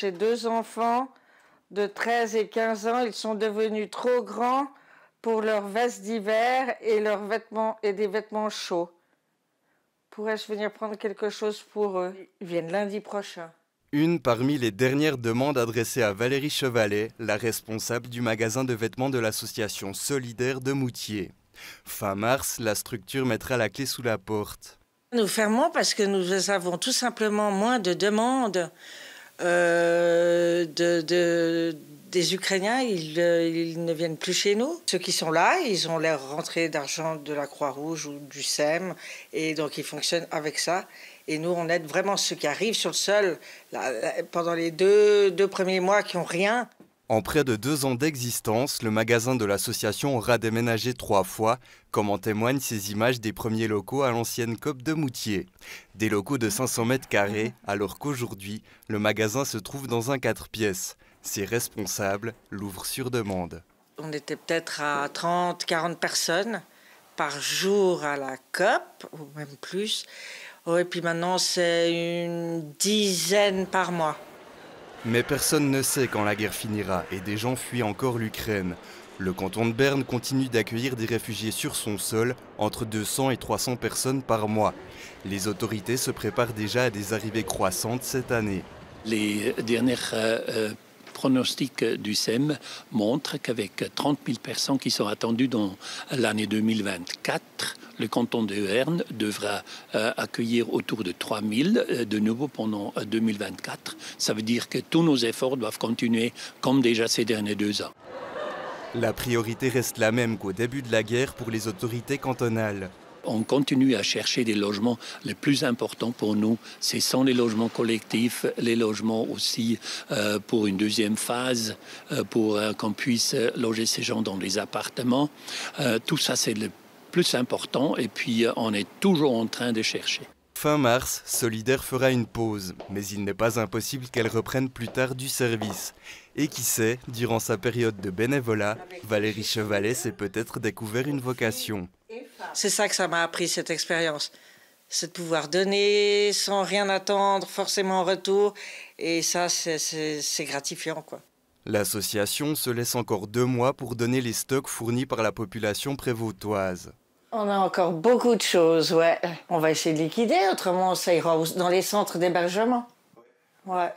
J'ai 2 enfants de 13 et 15 ans. Ils sont devenus trop grands pour leurs vestes d'hiver et leurs vêtements et des vêtements chauds. Pourrais-je venir prendre quelque chose pour eux? Ils viennent lundi prochain. Une parmi les dernières demandes adressées à Valérie Chevalet, la responsable du magasin de vêtements de l'association solidaire de Moutier. Fin mars, la structure mettra la clé sous la porte. Nous fermons parce que nous avons tout simplement moins de demandes des Ukrainiens. Ils ne viennent plus chez nous. Ceux qui sont là, ils ont leur rentrée d'argent de la Croix-Rouge ou du SEM et donc ils fonctionnent avec ça. Et nous, on aide vraiment ceux qui arrivent sur le sol pendant les deux premiers mois qui n'ont rien. En près de 2 ans d'existence, le magasin de l'association aura déménagé 3 fois, comme en témoignent ces images des premiers locaux à l'ancienne COP de Moutier. Des locaux de 500 mètres carrés, alors qu'aujourd'hui, le magasin se trouve dans un 4 pièces. Ses responsables l'ouvrent sur demande. On était peut-être à 30-40 personnes par jour à la COP, ou même plus. Et puis maintenant, c'est une dizaine par mois. Mais personne ne sait quand la guerre finira et des gens fuient encore l'Ukraine. Le canton de Berne continue d'accueillir des réfugiés sur son sol, entre 200 et 300 personnes par mois. Les autorités se préparent déjà à des arrivées croissantes cette année. Les dernières pronostics du SEM montrent qu'avec 30 000 personnes qui sont attendues dans l'année 2024, le canton de Berne devra accueillir autour de 3 000 de nouveau pendant 2024. Ça veut dire que tous nos efforts doivent continuer comme déjà ces derniers 2 ans. La priorité reste la même qu'au début de la guerre pour les autorités cantonales. On continue à chercher des logements. Les plus importants pour nous, ce sont les logements collectifs, les logements aussi pour une deuxième phase, pour qu'on puisse loger ces gens dans des appartements. Tout ça, c'est le plus important et puis on est toujours en train de chercher. Fin mars, Solidaire fera une pause, mais il n'est pas impossible qu'elle reprenne plus tard du service. Et qui sait, durant sa période de bénévolat, Valérie Chevalet s'est peut-être découvert une vocation. C'est ça que ça m'a appris, cette expérience. C'est de pouvoir donner sans rien attendre, forcément en retour. Et ça, c'est gratifiant, quoi. L'association se laisse encore 2 mois pour donner les stocks fournis par la population prévôtoise. On a encore beaucoup de choses, ouais. On va essayer de liquider, autrement ça ira dans les centres d'hébergement. Ouais.